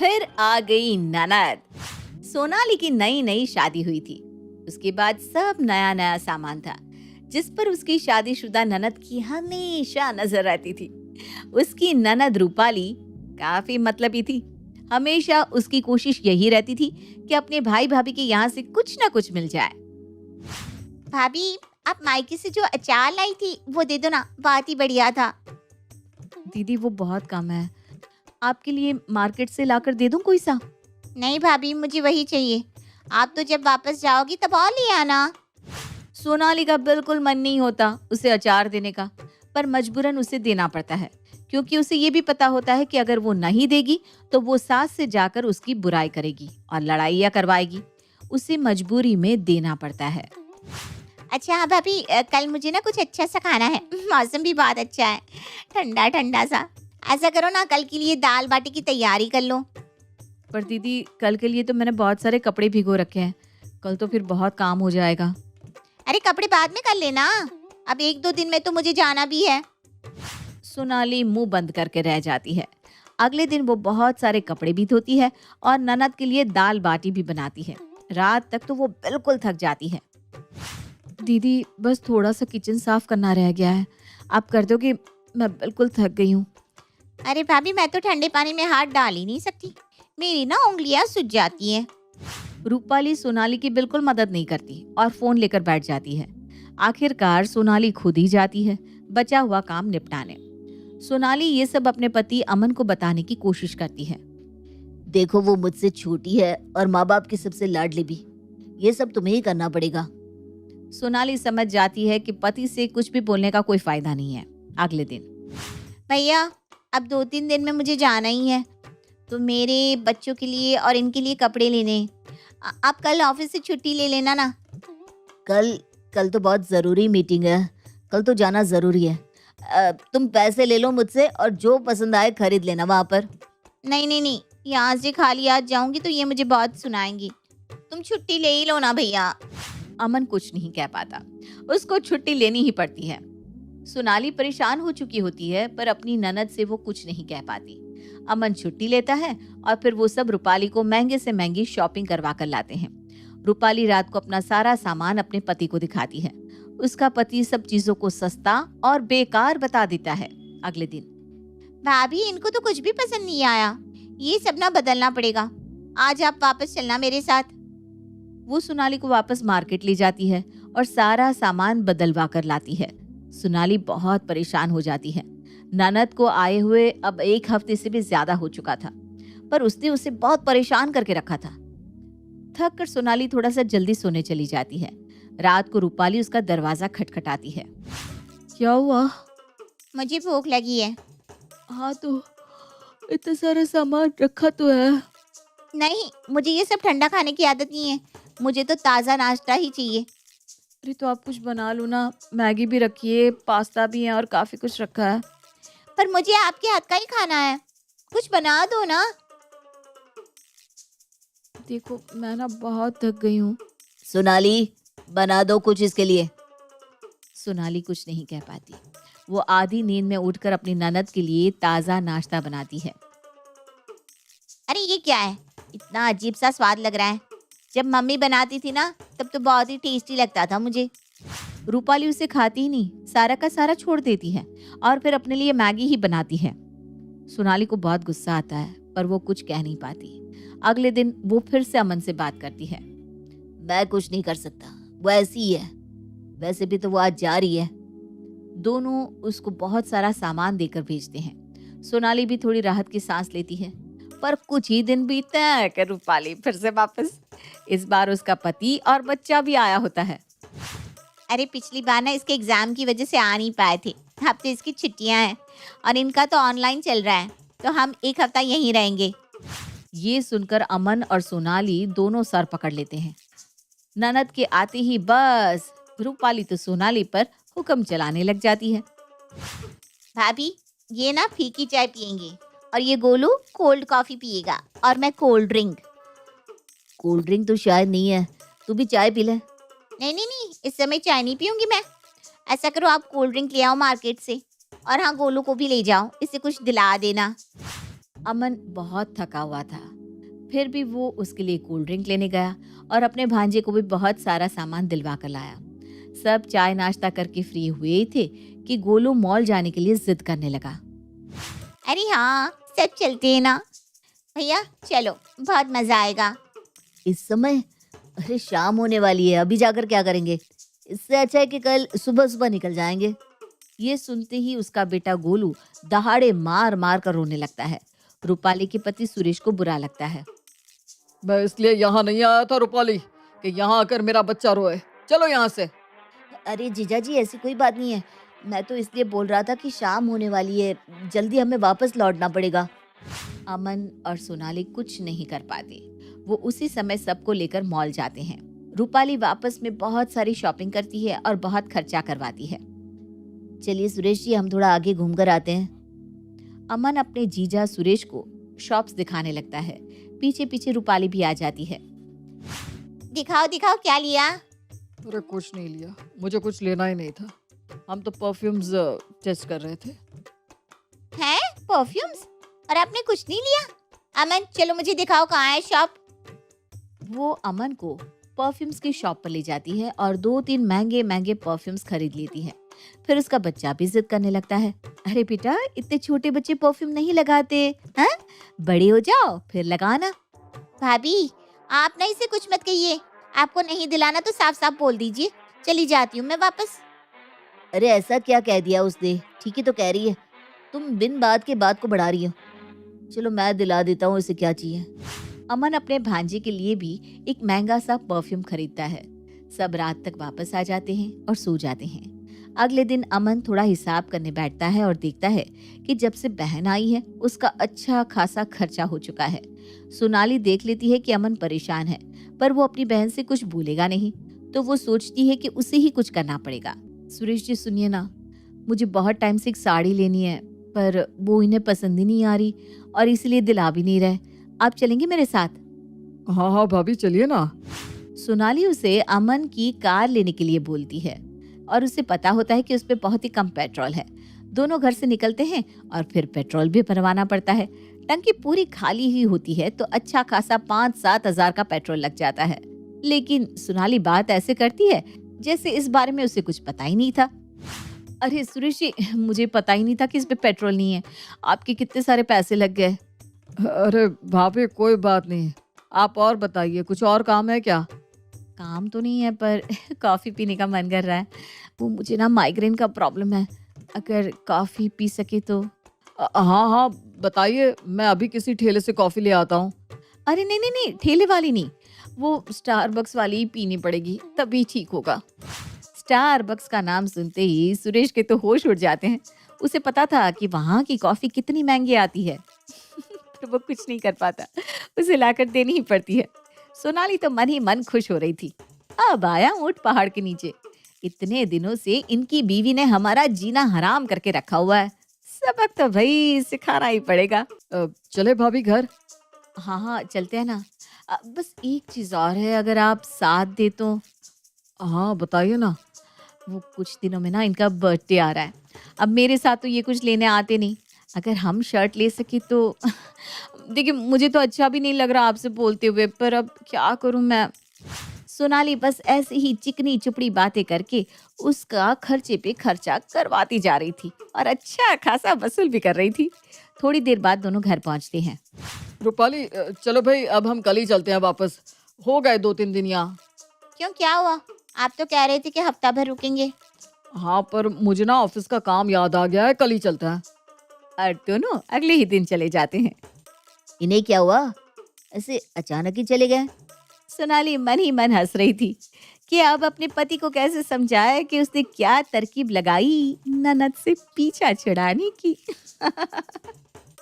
फिर आ गई ननद। सोनाली की नई नई शादी हुई थी। उसके बाद सब नया नया सामान था, जिस पर उसकी शादीशुदा ननद की हमेशा नजर रहती थी। उसकी ननद रूपाली काफी मतलबी थी। हमेशा उसकी कोशिश यही रहती थी कि अपने भाई भाभी के यहाँ से कुछ ना कुछ मिल जाए। भाभी, आप मायके से जो अचार लाई थी वो दे दो ना, बहुत ही बढ़िया था। दीदी वो बहुत कम है, आपके लिए मार्केट से लाकर दे दूं कोई सा? नहीं भाभी, मुझे वही चाहिए। आप तो जब वापस जाओगी तब और ले आना। सोनाली का बिल्कुल मन नहीं होता उसे अचार देने का, पर मजबूरन उसे देना पड़ता है, क्योंकि उसे ये भी पता होता है कि अगर वो नहीं देगी तो वो सास से जाकर उसकी बुराई करेगी और लड़ाइयाँ करवाएगी। उसे मजबूरी में देना पड़ता है। अच्छा हाँ भाभी, कल मुझे ना कुछ अच्छा सा खाना है। मौसम भी बहुत अच्छा है, ठंडा ठंडा सा। ऐसा करो ना, कल के लिए दाल बाटी की तैयारी कर लो। पर दीदी कल के लिए तो मैंने बहुत सारे कपड़े भिगो रखे हैं, कल तो फिर बहुत काम हो जाएगा। अरे कपड़े बाद में कर लेना, अब 1-2 दिन में तो मुझे जाना भी है। सोनाली मुंह बंद करके रह जाती है। अगले दिन वो बहुत सारे कपड़े भी धोती है और ननद के लिए दाल बाटी भी बनाती है। रात तक तो वो बिल्कुल थक जाती है। दीदी बस थोड़ा सा किचन साफ करना रह गया है, आप कर दोगे? मैं बिल्कुल थक गई हूँ। अरे भाभी, मैं तो ठंडे पानी में हाथ डाल ही नहीं सकती, मेरी ना उंगलियां सूज जाती हैं। रूपाली सोनाली की बिल्कुल मदद नहीं करती और फोन लेकर बैठ जाती है। आखिरकार सोनाली खुद ही जाती है बचा हुआ काम निपटाने। सोनाली ये सब अपने पति अमन को बताने की कोशिश करती है। देखो, वो मुझसे छोटी है और माँ बाप की सबसे लाडली भी। ये सब तुम्हें ही करना पड़ेगा। सोनाली समझ जाती है कि पति से कुछ भी बोलने का कोई फायदा नहीं है। अगले दिन भैया, अब 2-3 दिन में मुझे जाना ही है, तो मेरे बच्चों के लिए और इनके लिए कपड़े लेने हैं। आप कल ऑफिस से छुट्टी ले लेना ना। कल कल तो बहुत ज़रूरी मीटिंग है, कल तो जाना ज़रूरी है। तुम पैसे ले लो मुझसे और जो पसंद आए खरीद लेना वहाँ पर। नहीं नहीं नहीं, यहाँ से खाली हाथ जाऊंगी तो ये मुझे बहुत सुनाएंगी। तुम छुट्टी ले ही लो ना भैया। अमन कुछ नहीं कह पाता, उसको छुट्टी लेनी ही पड़ती है। सोनाली परेशान हो चुकी होती है, पर अपनी ननद से वो कुछ नहीं कह पाती। अमन छुट्टी लेता है और फिर वो सब रूपाली को महंगे से महंगी शॉपिंग करवा कर लाते हैं। रूपाली रात को अपना सारा सामान अपने पति को दिखाती है। उसका पति सब चीजों को सस्ता और बेकार बता देता है। अगले दिन भाभी, इनको तो कुछ भी पसंद नहीं आया, ये सब ना बदलना पड़ेगा। आज आप वापस चलना मेरे साथ। वो सोनाली को वापस मार्केट ले जाती है और सारा सामान बदलवा कर लाती है। सोनाली बहुत परेशान हो जाती है। ननद को आए हुए अब 1 हफ्ते से भी ज्यादा हो चुका था, पर उसने उसे बहुत परेशान करके रखा था। थक कर सोनाली थोड़ा सा जल्दी सोने चली जाती है। रात को रूपाली उसका दरवाजा खटखटाती है। क्या हुआ? मुझे भूख लगी है। हाँ तो इतना सारा सामान रखा तो है। नहीं, मुझे ये सब ठंडा खाने की आदत नहीं है, मुझे तो ताज़ा नाश्ता ही चाहिए। अरे तो आप कुछ बना लो ना, मैगी भी रखी है, पास्ता भी है और काफी कुछ रखा है। पर मुझे आपके हाथ का ही खाना है, कुछ बना दो ना। देखो मैं ना बहुत थक गई हूँ। सोनाली, बना दो कुछ इसके लिए। सोनाली कुछ नहीं कह पाती। वो आधी नींद में उठकर अपनी ननद के लिए ताज़ा नाश्ता बनाती है। अरे ये क्या है, इतना अजीब सा स्वाद लग रहा है। जब मम्मी बनाती थी ना तब तो बहुत ही टेस्टी लगता था मुझे। रूपाली उसे खाती ही नहीं, सारा का सारा छोड़ देती है और फिर अपने लिए मैगी ही बनाती है। सोनाली को बहुत गुस्सा आता है, पर वो कुछ कह नहीं पाती। अगले दिन वो फिर से अमन से बात करती है। मैं कुछ नहीं कर सकता, वो ऐसी ही है। वैसे भी तो वो आज जा रही है। दोनों उसको बहुत सारा सामान देकर भेजते हैं। सोनाली भी थोड़ी राहत की सांस लेती है, पर कुछ ही दिन बीतते हैं कि रूपाली फिर से वापस। इस बार उसका पति और बच्चा भी आया होता है। अरे पिछली बार ना इसके एग्जाम की वजह से आ नहीं पाए थे, अब तो इसकी छुट्टियां हैं और इनका तो ऑनलाइन चल रहा है, तो हम 1 हफ्ता यहीं रहेंगे। ये सुनकर अमन और सोनाली दोनों सर पकड़ लेते हैं। ननद के आते ही बस रूपाली तो सोनाली पर हुक्म चलाने लग जाती है। भाभी, ये ना फीकी चाय पियेंगे और ये गोलू कोल्ड कॉफी पिएगा और मैं कोल्ड ड्रिंक। कोल्ड ड्रिंक तो शायद नहीं है, तू भी चाय पी ले। नहीं नहीं नहीं, इस समय चाय नहीं पीऊंगी मैं। ऐसा करो, आप कोल्ड ड्रिंक ले आओ मार्केट से, और हाँ गोलू को भी ले जाओ, इसे कुछ दिला देना। अमन बहुत थका हुआ था, फिर भी वो उसके लिए कोल्ड ड्रिंक लेने गया और अपने भांजे को भी बहुत सारा सामान दिलवा कर लाया। सब चाय नाश्ता करके फ्री हुए ही थे कि गोलू मॉल जाने के लिए जिद करने लगा। अरे हाँ, सब चलते हैं ना भैया, चलो बहुत मजा आएगा। इस समय? अरे शाम होने वाली है, अभी जाकर क्या करेंगे? इससे अच्छा है कि कल सुबह सुबह निकल जाएंगे। ये सुनते ही उसका बेटा गोलू दहाड़े मार मार कर रोने लगता है। रूपाली के पति सुरेश को बुरा लगता है। मैं इसलिए यहाँ नहीं आया था रूपाली कि यहाँ आकर मेरा बच्चा रोए। चलो यहाँ से। अरे जीजा जी, ऐसी कोई बात नहीं है। मैं तो इसलिए बोल रहा था कि शाम होने वाली है, जल्दी हमें वापस लौटना पड़ेगा। अमन और सोनाली कुछ नहीं कर पाते। वो उसी समय सबको लेकर मॉल जाते हैं। रूपाली वापस में बहुत सारी शॉपिंग करती है और बहुत खर्चा करवाती है। चलिए सुरेश जी, हम थोड़ा आगे घूमकर आते हैं। अमन अपने जीजा सुरेश को शॉप्स दिखाने लगता है। पीछे पीछे रूपाली भी आ जाती है। दिखाओ दिखाओ, क्या लिया? अरे कुछ नहीं लिया, मुझे कुछ लेना ही नहीं था। हम तो परफ्यूम्स टेस्ट कर रहे थे। हैं परफ्यूम्स? और आपने कुछ नहीं लिया? अमन चलो मुझे दिखाओ कहाँ है शॉप। वो अमन को परफ्यूम्स की शॉप पर ले जाती है और 2-3 महंगे महंगे परफ्यूम्स खरीद लेती है। फिर उसका बच्चा भी जिद करने लगता है। अरे बेटा, इतने छोटे बच्चे परफ्यूम नहीं लगाते हैं, बड़े हो जाओ फिर लगाना। भाभी आप ना इसे कुछ मत कहिए, आपको नहीं दिलाना तो साफ साफ बोल दीजिए। चली जाती हूँ मैं वापस। अरे ऐसा क्या कह दिया उसने? ठीक ही तो कह रही है, तुम बिन बात के बात को बढ़ा रही हो। चलो मैं दिला देता हूँ इसे क्या चाहिए। अमन अपने भांजे के लिए भी एक महंगा सा परफ्यूम खरीदता है। सब रात तक वापस आ जाते हैं और सो जाते हैं। अगले दिन अमन थोड़ा हिसाब करने बैठता है और देखता है कि जब से बहन आई है उसका अच्छा खासा खर्चा हो चुका है। सोनाली देख लेती है कि अमन परेशान है, पर वो अपनी बहन से कुछ बोलेगा नहीं, तो वो सोचती है कि उसे ही कुछ करना पड़ेगा। सुरेश जी सुनिए ना, मुझे बहुत टाइम से एक साड़ी लेनी है, पर वो इन्हें पसंद ही नहीं आ रही और इसलिए दिला भी नहीं रहे। आप चलेंगे मेरे साथ? हाँ हाँ भाभी, चलिए ना। सोनाली उसे अमन की कार लेने के लिए बोलती है और उसे पता होता है कि उस पे बहुत ही कम पेट्रोल है। दोनों घर से निकलते हैं और फिर पेट्रोल भी भरवाना पड़ता है। टंकी पूरी खाली ही होती है तो अच्छा खासा 5-7 हजार का पेट्रोल लग जाता है। लेकिन सोनाली बात ऐसे करती है जैसे इस बारे में उसे कुछ पता ही नहीं था। अरे सुरेश जी, मुझे पता ही नहीं था कि इस पे पेट्रोल नहीं है, आपके कितने सारे पैसे लग गए। अरे भाभी कोई बात नहीं, आप और बताइए, कुछ और काम है क्या? काम तो नहीं है, पर कॉफी पीने का मन कर रहा है। वो मुझे ना माइग्रेन का प्रॉब्लम है, अगर कॉफी पी सके तो। हाँ हाँ बताइए, मैं अभी किसी ठेले से कॉफी ले आता हूँ। अरे नहीं नहीं नहीं, ठेले वाली नहीं, वो स्टारबक्स वाली ही पीनी पड़ेगी, तभी ठीक होगा। स्टारबक्स का नाम सुनते ही सुरेश के तो होश उड़ जाते हैं। उसे पता था कि वहाँ की कॉफी कितनी महंगी आती है पर वो कुछ नहीं कर पाता, उसे लाकर देनी ही पड़ती है। सोनाली तो मन ही मन खुश हो रही थी। अब आया ऊंट पहाड़ के नीचे। इतने दिनों से इनकी बीवी ने हमारा जीना हराम करके रखा हुआ है, सबक तो भाई सिखाना ही पड़ेगा। चले भाभी घर? हाँ हाँ चलते हैं ना। बस एक चीज और है, अगर आप साथ दे तो। हाँ बताइए ना। वो कुछ दिनों में ना इनका बर्थडे आ रहा है। अब मेरे साथ तो ये कुछ लेने आते नहीं, अगर हम शर्ट ले सके तो। देखिए मुझे तो अच्छा भी नहीं लग रहा आपसे बोलते हुए, पर अब क्या करूं मैं। सोनाली बस ऐसे ही चिकनी चुपड़ी बातें करके उसका खर्चे पे खर्चा करवाती जा रही थी और अच्छा खासा वसूल भी कर रही थी। थोड़ी देर बाद दोनों घर पहुंचते हैं। रूपाली चलो भाई, अब हम कल ही चलते हैं वापस, हो गए 2-3 दिन यहाँ। क्यों, क्या हुआ? आप तो कह रहे थे कि हफ्ता भर रुकेंगे। हाँ पर मुझे ना ऑफिस का काम याद आ गया है, कल ही चलते हैं। और दोनों अगले ही दिन चले जाते हैं। इन्हें क्या हुआ, ऐसे अचानक ही चले गए? सोनाली मन ही मन हंस रही थी कि अब अपने पति को कैसे समझाए कि उसने क्या तरकीब लगाई ननद से पीछा छुड़ाने की।